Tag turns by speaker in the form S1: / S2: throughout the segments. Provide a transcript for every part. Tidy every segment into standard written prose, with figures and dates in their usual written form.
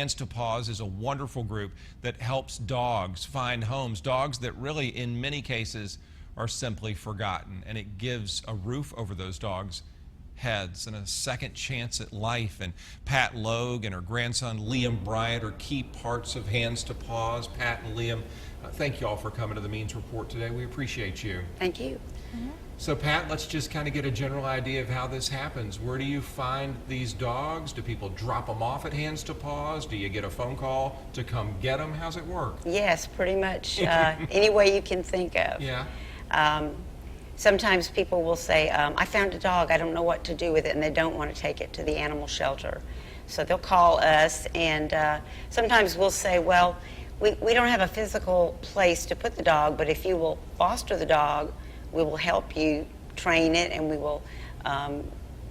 S1: Hands to Paws is a wonderful group that helps dogs find homes, dogs that really in many cases are simply forgotten, and it gives a roof over those dogs' heads and a second chance at life. And Pat Logue and her grandson Liam Bryant are key parts of Hands to Paws. Pat and Liam, thank you all for coming to the Means Report today. We appreciate you.
S2: Thank you.
S1: So Pat, let's just kind of get a general idea of how this happens. Where do you find these dogs? Do people drop them off at Hands to Paws? Do you get a phone call to come get them? How's it work?
S2: Yes, pretty much any way you can think of.
S1: Yeah.
S2: Sometimes people will say, I found a dog, I don't know what to do with it, and they don't want to take it to the animal shelter. So they'll call us, and sometimes we'll say, well, we don't have a physical place to put the dog, but if you will foster the dog, we will help you train it, and we will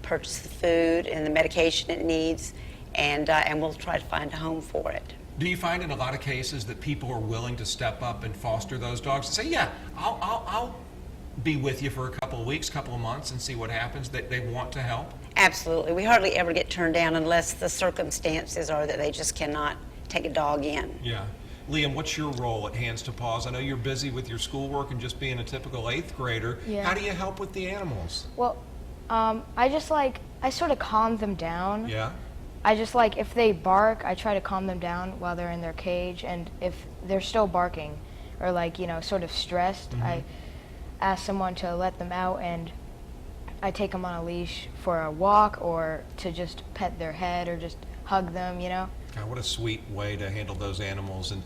S2: purchase the food and the medication it needs, and we'll try to find a home for it.
S1: Do you find in a lot of cases that people are willing to step up and foster those dogs and say, yeah, I'll be with you for a couple of weeks, couple of months, and see what happens? They want to help? Absolutely.
S2: We hardly ever get turned down unless the circumstances are that they just cannot take a dog in.
S1: Yeah. Liam, what's your role at Hands to Paws? I know you're busy with your schoolwork and just being a typical 8th grader.
S3: Yeah.
S1: How do you help with the animals?
S3: Well, I sort of calm them down.
S1: Yeah?
S3: I just if they bark, I try to calm them down while they're in their cage, and if they're still barking or sort of stressed, I ask someone to let them out, and I take them on a leash for a walk or to just pet their head or just hug them,
S1: God, what a sweet way to handle those animals. And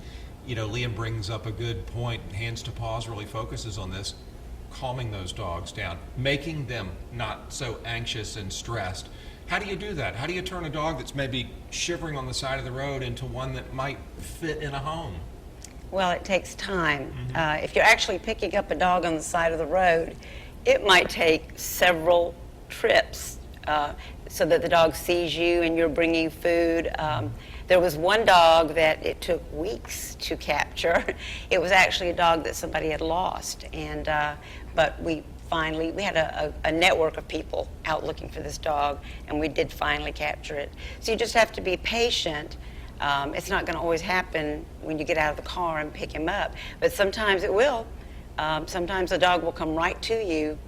S1: Liam brings up a good point. Hands to Paws really focuses on this, calming those dogs down, making them not so anxious and stressed. How do you do that? How do you turn a dog that's maybe shivering on the side of the road into one that might fit in a home?
S2: Well, it takes time. If you're actually picking up a dog on the side of the road, it might take several trips so that the dog sees you and you're bringing food. There was one dog that it took weeks to capture. It was actually a dog that somebody had lost, and but we had a network of people out looking for this dog, and we did finally capture it. So you just have to be patient. It's not going to always happen when you get out of the car and pick him up, but sometimes it will. Sometimes a dog will come right to you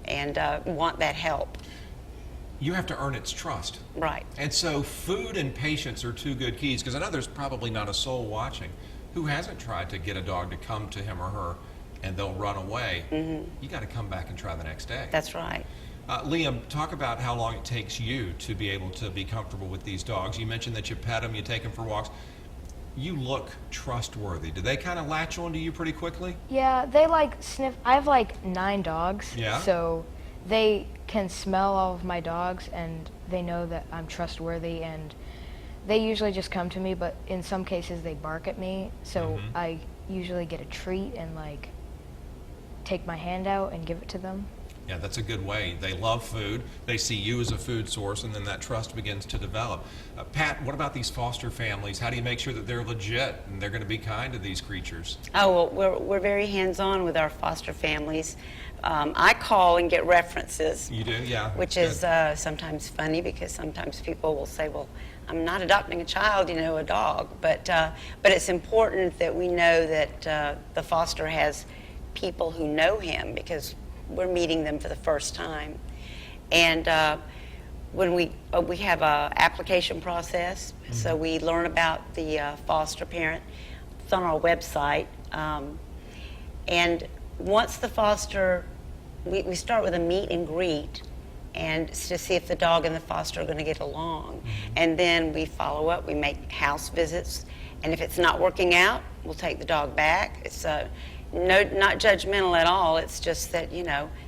S2: and want that help.
S1: You have to earn its trust.
S2: Right.
S1: And so food and patience are two good keys, because I know there's probably not a soul watching who hasn't tried to get a dog to come to him or her and they'll run away. You got to come back and try the next day.
S2: That's right.
S1: Liam, talk about how long it takes you to be able to be comfortable with these dogs. You mentioned that you pet them, you take them for walks. You look trustworthy. Do they kind of latch onto you pretty quickly?
S3: Yeah, they sniff. I have 9 dogs.
S1: Yeah.
S3: So they can smell all of my dogs, and they know that I'm trustworthy, and they usually just come to me, but in some cases they bark at me, so I usually get a treat and take my hand out and give it to them.
S1: Yeah, that's a good way. They love food. They see you as a food source, and then that trust begins to develop. Pat, what about these foster families? How do you make sure that they're legit and they're going to be kind to these creatures?
S2: Oh, well, we're very hands-on with our foster families. I call and get references.
S1: You do? Yeah.
S2: Which is sometimes funny, because sometimes people will say, well, I'm not adopting a child, a dog. But it's important that we know that the foster has people who know him, because we're meeting them for the first time. And when we have a application process, so we learn about the foster parent. It's on our website. And once the foster, we start with a meet and greet, and to see if the dog and the foster are going to get along. And then we follow up, we make house visits, and if it's not working out, we'll take the dog back. It's not judgmental at all. It's just that,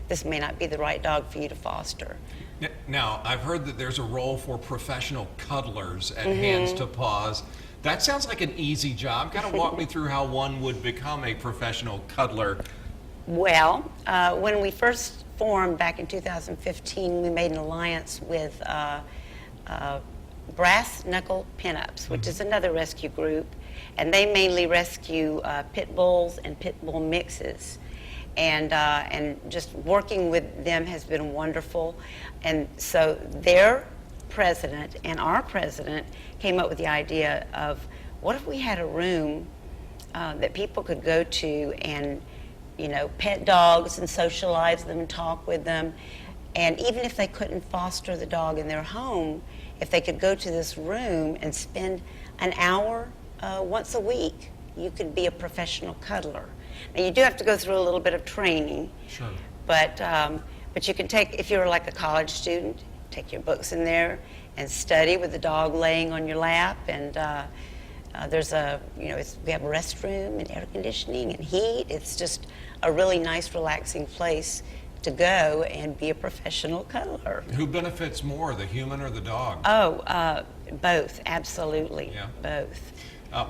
S2: this may not be the right dog for you to foster.
S1: Now, I've heard that there's a role for professional cuddlers at Hands to Paws. That sounds like an easy job. Kind of walk me through how one would become a professional cuddler.
S2: Well, when we first formed back in 2015, we made an alliance with Brass Knuckle Pinups, which is another rescue group, and they mainly rescue pit bulls and pit bull mixes. And just working with them has been wonderful. And so their president and our president came up with the idea of, what if we had a room that people could go to and, pet dogs and socialize them and talk with them. And even if they couldn't foster the dog in their home, if they could go to this room and spend an hour once a week, you could be a professional cuddler. Now, you do have to go through a little bit of training. Sure. But you can take, if you're like a college student, take your books in there and study with the dog laying on your lap. And there's we have a restroom and air conditioning and heat. It's just a really nice, relaxing place to go and be a professional cuddler.
S1: Who benefits more, the human or the dog?
S2: Oh, both, absolutely. Yeah. Both.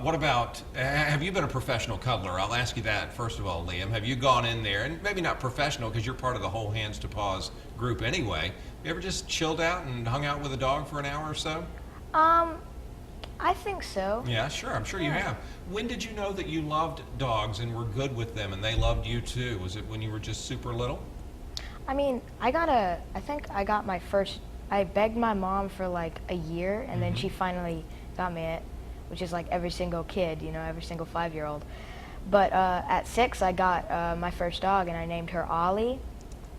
S1: What about, have you been a professional cuddler? I'll ask you that first of all, Liam. Have you gone in there, and maybe not professional because you're part of the whole Hands to Paws group anyway. You ever just chilled out and hung out with a dog for an hour or so?
S3: I think so.
S1: Yeah, sure. I'm sure you have. When did you know that you loved dogs and were good with them and they loved you too? Was it when you were just super little?
S3: I mean, I think I got my first, I begged my mom for like a year, and then she finally got me it, which is like every single kid, every single 5-year-old. But at 6, I got my first dog, and I named her Ollie,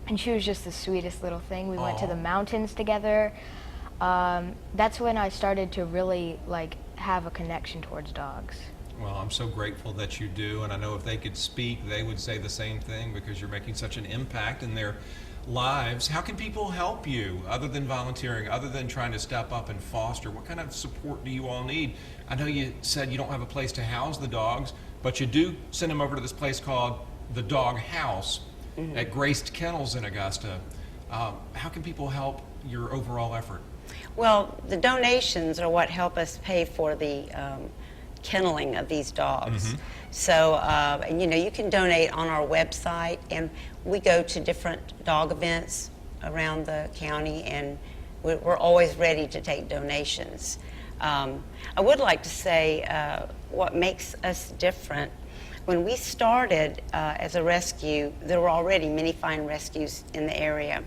S3: and she was just the sweetest little thing. We went to the mountains together. That's when I started to really have a connection towards dogs.
S1: Well, I'm so grateful that you do, and I know if they could speak, they would say the same thing because you're making such an impact in their lives. How can people help you other than volunteering, other than trying to step up and foster? What kind of support do you all need? I know you said you don't have a place to house the dogs, but you do send them over to this place called the Dog House at Graced Kennels in Augusta. How can people help your overall effort?
S2: Well, the donations are what help us pay for the kenneling of these dogs. So, and you can donate on our website, and we go to different dog events around the county, and we're always ready to take donations. I would like to say what makes us different. When we started as a rescue, there were already many fine rescues in the area,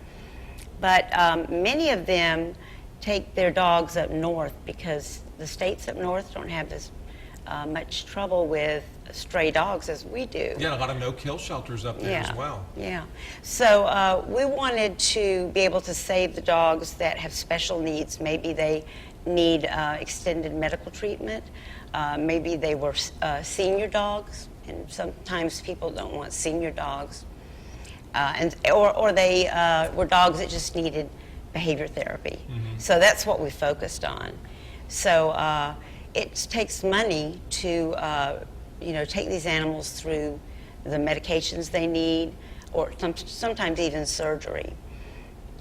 S2: but many of them take their dogs up north because the states up north don't have as much trouble with stray dogs as we do.
S1: Yeah, a lot of no-kill shelters up there as well.
S2: Yeah. So we wanted to be able to save the dogs that have special needs. Maybe they need extended medical treatment. Maybe they were senior dogs, and sometimes people don't want senior dogs. Or they were dogs that just needed behavior therapy. So that's what we focused on. So it takes money to take these animals through the medications they need, or sometimes even surgery,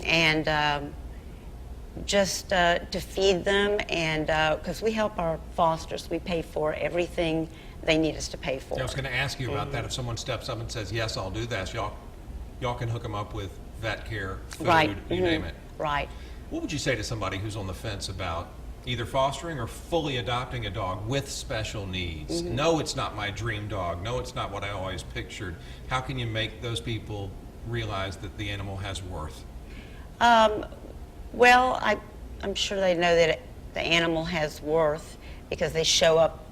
S2: and just to feed them, and because we help our fosters, we pay for everything they need us to pay for.
S1: I was going to ask you about that. If someone steps up and says, yes, I'll do that, so y'all can hook them up with vet care, food, you name it.
S2: Right.
S1: What would you say to somebody who's on the fence about either fostering or fully adopting a dog with special needs? No, it's not my dream dog. No, it's not what I always pictured. How can you make those people realize that the animal has worth?
S2: Well, I'm sure they know that the animal has worth because they show up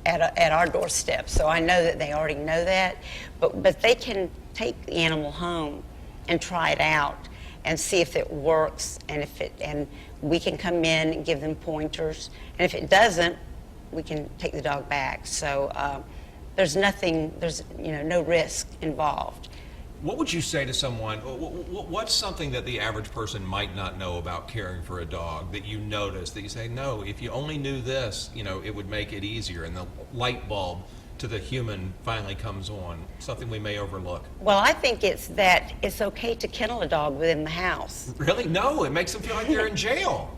S2: at our doorstep. So I know that they already know that, but they can take the animal home and try it out and see if it works, and we can come in and give them pointers, and if it doesn't, we can take the dog back. So there's no risk involved.
S1: What would you say to someone, what's something that the average person might not know about caring for a dog that you notice, that you say, no, if you only knew this, it would make it easier, and the light bulb to the human finally comes on, something we may overlook?
S2: Well, I think it's that it's okay to kennel a dog within the house.
S1: Really? No, it makes them feel like they're in jail.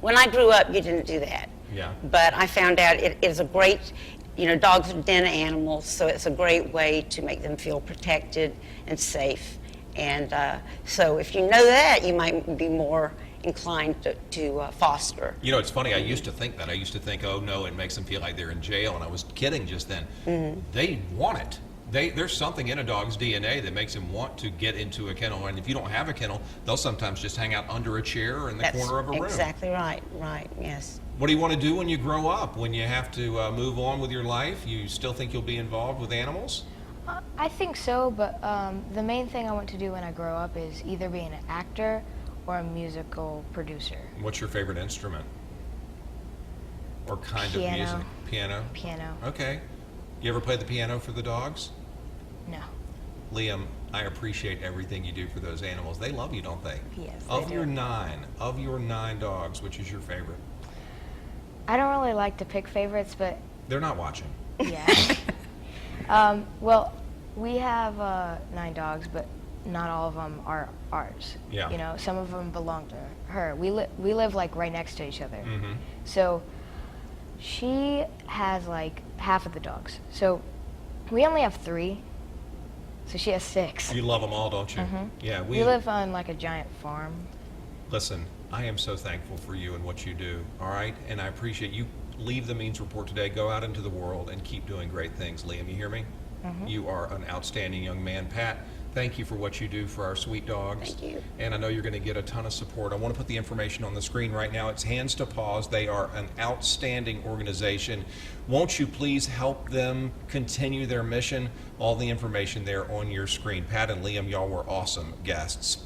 S2: When I grew up, you didn't do that.
S1: Yeah.
S2: But I found out it is a great, dogs are den animals, so it's a great way to make them feel protected and safe. And so if you know that, you might be more inclined to foster.
S1: It's funny, I used to think that. I used to think, oh no, it makes them feel like they're in jail, and I was kidding just then. They want it. There's something in a dog's DNA that makes him want to get into a kennel. And if you don't have a kennel, they'll sometimes just hang out under a chair or in the corner of a room.
S2: Exactly right. Right. Yes.
S1: What do you want to do when you grow up? When you have to move on with your life, you still think you'll be involved with animals?
S3: I think so, but the main thing I want to do when I grow up is either be an actor or a musical producer.
S1: What's your favorite instrument? Or kind of
S3: Piano.
S1: music? Piano?
S3: Piano.
S1: Okay. You ever play the piano for the dogs?
S3: No.
S1: Liam, I appreciate everything you do for those animals. They love you, don't they?
S2: Yes.
S1: Of
S2: they
S1: your
S2: do.
S1: nine dogs, which is your favorite?
S3: I don't really like to pick favorites, but
S1: They're not watching.
S3: yeah. Well, we have 9 dogs, but not all of them are ours.
S1: Yeah.
S3: You know, some of them belong to her. We live like right next to each other.
S1: Mm-hmm.
S3: So she has like half of the dogs. So we only have 3. So she has 6.
S1: You love them all, don't you?
S3: Mhm.
S1: Yeah.
S3: We live on like a giant farm.
S1: Listen, I am so thankful for you and what you do, all right? And I appreciate you. Leave the Means Report today, go out into the world, and keep doing great things. Liam, you hear me? You are an outstanding young man. Pat, thank you for what you do for our sweet dogs.
S2: Thank you.
S1: And I know you're going to get a ton of support. I want to put the information on the screen right now. It's Hands to Paws. They are an outstanding organization. Won't you please help them continue their mission? All the information there on your screen. Pat and Liam, y'all were awesome guests.